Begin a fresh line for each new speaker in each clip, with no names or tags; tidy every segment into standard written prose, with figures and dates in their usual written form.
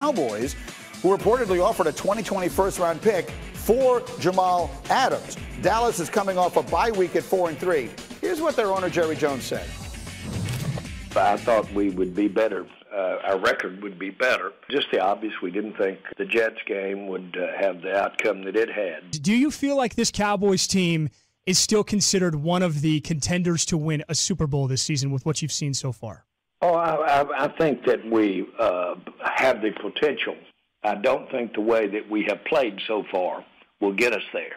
Cowboys, who reportedly offered a 2020 first-round pick for Jamal Adams. Dallas is coming off a bye week at 4-3. Here's what their owner, Jerry Jones, said.
I thought we would be better. Our record would be better. Just the obvious, we didn't think the Jets game would have the outcome that it had.
Do you feel like this Cowboys team is still considered one of the contenders to win a Super Bowl this season with what you've seen so far?
Oh, I think that we have the potential. I don't think the way that we have played so far will get us there.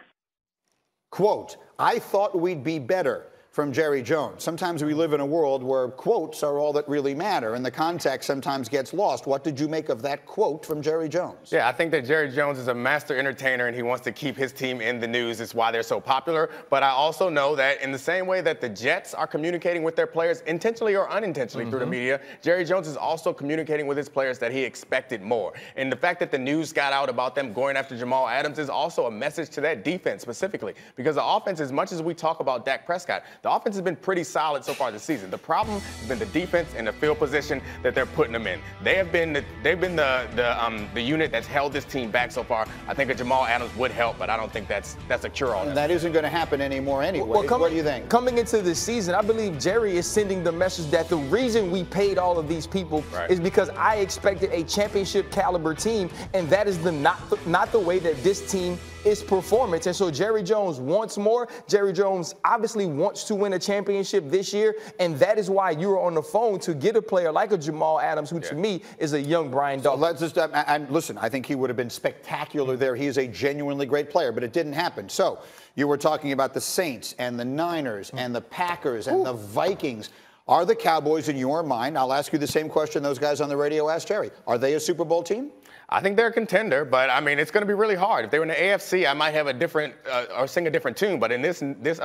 Quote, I thought we'd be better, from Jerry Jones. Sometimes we live in a world where quotes are all that really matter, and the context sometimes gets lost. What did you make of that quote from Jerry Jones?
Yeah, I think that Jerry Jones is a master entertainer, and he wants to keep his team in the news. It's why they're so popular. But I also know that in the same way that the Jets are communicating with their players intentionally or unintentionally through the media, Jerry Jones is also communicating with his players that he expected more. And the fact that the news got out about them going after Jamal Adams is also a message to that defense specifically, because the offense, as much as we talk about Dak Prescott, the offense has been pretty solid so far this season. The problem has been the defense and the field position that they're putting them in. They've been the unit that's held this team back so far. I think a Jamal Adams would help, but I don't think that's a cure-all.
And that isn't going to happen anymore anyway.
Well,
what do you think?
Coming into this season, I believe Jerry is sending the message that the reason we paid all of these people is because I expected a championship caliber team, and that is not the way that this team is performance. And so Jerry Jones wants more. Jerry Jones obviously wants to win a championship this year, and that is why you were on the phone to get a player like a Jamal Adams, who to me is a young Brian Dawkins.
So let's just, and listen, I think he would have been spectacular there. He is a genuinely great player, but it didn't happen. So you were talking about the Saints and the Niners and the Packers and the Vikings. Are the Cowboys, in your mind, I'll ask you the same question those guys on the radio asked Jerry, are they a Super Bowl team?
I think they're a contender, but I mean, it's going to be really hard. If they were in the AFC, I might have a different or sing a different tune. But in this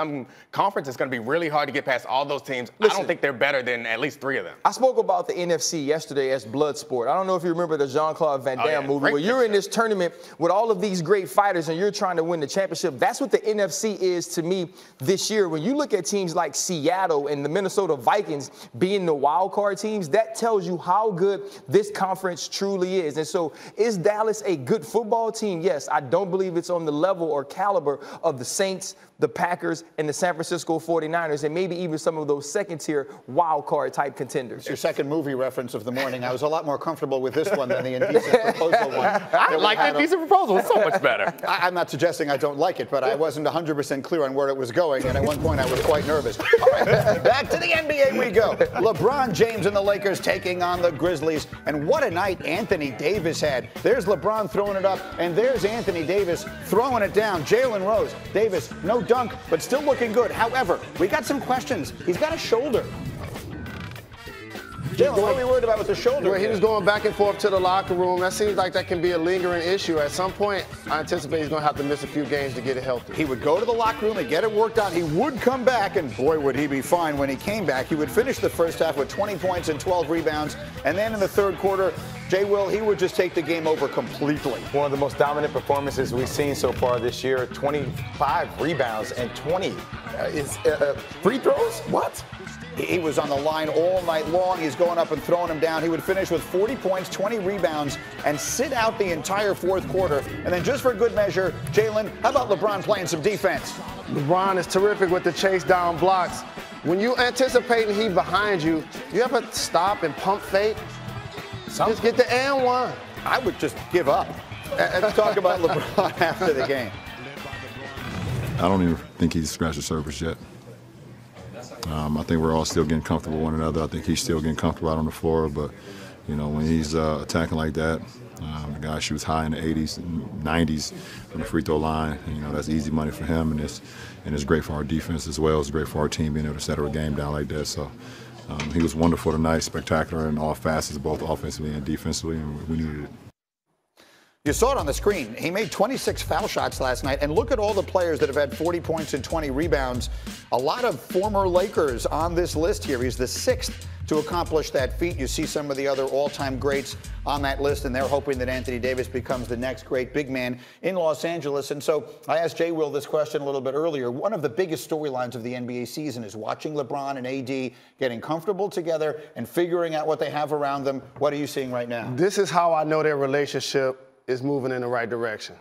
conference, it's going to be really hard to get past all those teams. Listen, I don't think they're better than at least three of them.
I spoke about the NFC yesterday as Bloodsport. I don't know if you remember the Jean-Claude Van Damme movie where you're in this tournament with all of these great fighters and you're trying to win the championship. That's what the NFC is to me this year. When you look at teams like Seattle and the Minnesota Vikings being the wild card teams, that tells you how good this conference truly is. And so is Dallas a good football team? Yes. I don't believe it's on the level or caliber of the Saints, the Packers, and the San Francisco 49ers, and maybe even some of those second-tier wild card type contenders.
It's your second movie reference of the morning. I was a lot more comfortable with this one than the Indecent Proposal one.
I like the Indecent Proposal. It's so much better.
I'm not suggesting I don't like it, but I wasn't 100% clear on where it was going, and at one point I was quite nervous. All right, back to the NBA we go. LeBron James and the Lakers taking on the Grizzlies, and what a night Anthony Davis had. There's LeBron throwing it up, and there's Anthony Davis throwing it down. Jalen Rose. Davis, no dunk, but still looking good. However, we got some questions. He's got a shoulder. Jalen, what are we worried about with the shoulder?
Well, he was going back and forth to the locker room. That seems like that can be a lingering issue. At some point, I anticipate he's going to have to miss a few games to get it healthy.
He would go to the locker room and get it worked out. He would come back, and boy, would he be fine when he came back. He would finish the first half with 20 points and 12 rebounds, and then in the third quarter, Jay Will, he would just take the game over completely.
One of the most dominant performances we've seen so far this year. 25 rebounds and 20 free throws? What?
He was on the line all night long. He's going up and throwing them down. He would finish with 40 points, 20 rebounds, and sit out the entire fourth quarter. And then just for good measure, Jalen, how about LeBron playing some defense?
LeBron is terrific with the chase down blocks. When you anticipating he behind you, you ever stop and pump fake? Just get the and one.
I would just give up. Let's talk about LeBron after the game.
I don't even think he's scratched the surface yet. I think we're all still getting comfortable with one another. I think he's still getting comfortable out on the floor. But, you know, when he's attacking like that, the guy shoots high in the 80s and 90s from the free throw line. And, you know, that's easy money for him, and it's great for our defense as well. It's great for our team being able to settle a game down like that. So he was wonderful tonight, spectacular in all facets, both offensively and defensively, and we needed it.
You saw it on the screen. He made 26 foul shots last night. And look at all the players that have had 40 points and 20 rebounds. A lot of former Lakers on this list here. He's the sixth to accomplish that feat. You see some of the other all-time greats on that list, and they're hoping that Anthony Davis becomes the next great big man in Los Angeles. And so I asked Jay Will this question a little bit earlier. One of the biggest storylines of the NBA season is watching LeBron and AD getting comfortable together and figuring out what they have around them. What are you seeing right now?
This is how I know their relationship is moving in the right direction.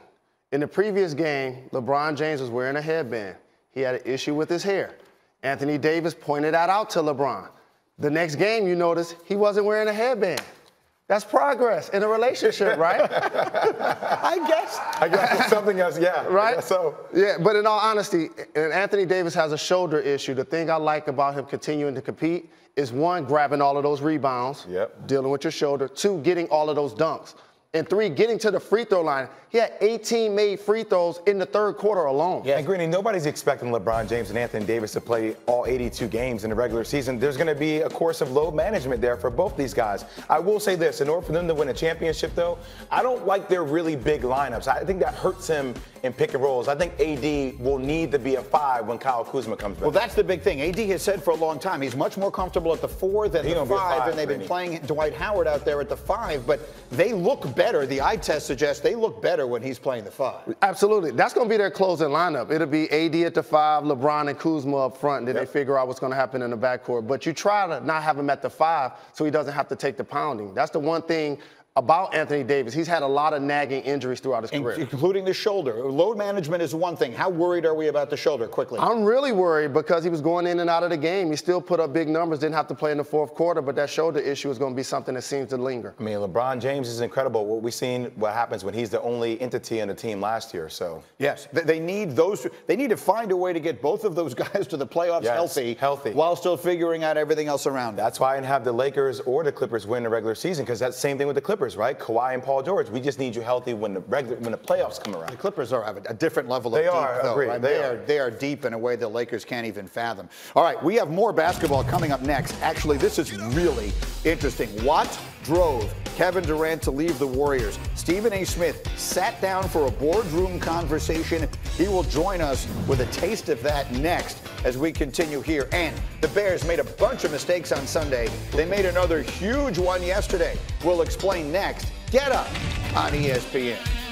In the previous game, LeBron James was wearing a headband. He had an issue with his hair. Anthony Davis pointed that out to LeBron. The next game, you notice, he wasn't wearing a headband. That's progress in a relationship, right? I guess
something else, yeah.
Right?
So.
Yeah, but in all honesty, and Anthony Davis has a shoulder issue. The thing I like about him continuing to compete is, one, grabbing all of those rebounds, dealing with your shoulder. Two, getting all of those dunks. And three, getting to the free throw line. He had 18 made free throws in the third quarter alone.
Yeah, and Greeny, nobody's expecting LeBron James and Anthony Davis to play all 82 games in the regular season. There's going to be a course of load management there for both these guys. I will say this, in order for them to win a championship, though, I don't like their really big lineups. I think that hurts him in pick and rolls. I think AD will need to be a 5 when Kyle Kuzma comes back.
Well, that's the big thing. AD has said for a long time he's much more comfortable at the 4 than the 5, and they've been playing Dwight Howard out there at the 5, but they look better. The eye test suggests they look better when he's playing the 5.
Absolutely. That's going to be their closing lineup. It'll be AD at the 5, LeBron and Kuzma up front, and then they figure out what's going to happen in the backcourt. But you try to not have him at the 5 so he doesn't have to take the pounding. That's the one thing about Anthony Davis. He's had a lot of nagging injuries throughout his career.
Including the shoulder. Load management is one thing. How worried are we about the shoulder? Quickly.
I'm really worried because he was going in and out of the game. He still put up big numbers, didn't have to play in the fourth quarter, but that shoulder issue is going to be something that seems to linger.
I mean, LeBron James is incredible. What we've seen, what happens when he's the only entity in the team last year. So
yes, they need those. They need to find a way to get both of those guys to the playoffs healthy, while still figuring out everything else around.
That's why I didn't have the Lakers or the Clippers win the regular season, because that's the same thing with the Clippers, right? Kawhi and Paul George. We just need you healthy when the playoffs come around.
The Clippers have a different level of deep, though, right? They are deep in a way the Lakers can't even fathom. All right, we have more basketball coming up next. Actually, this is really interesting. What drove Kevin Durant to leave the Warriors? Stephen A. Smith sat down for a boardroom conversation. He will join us with a taste of that next as we continue here. And the Bears made a bunch of mistakes on Sunday. They made another huge one yesterday. We'll explain next. Get Up on ESPN.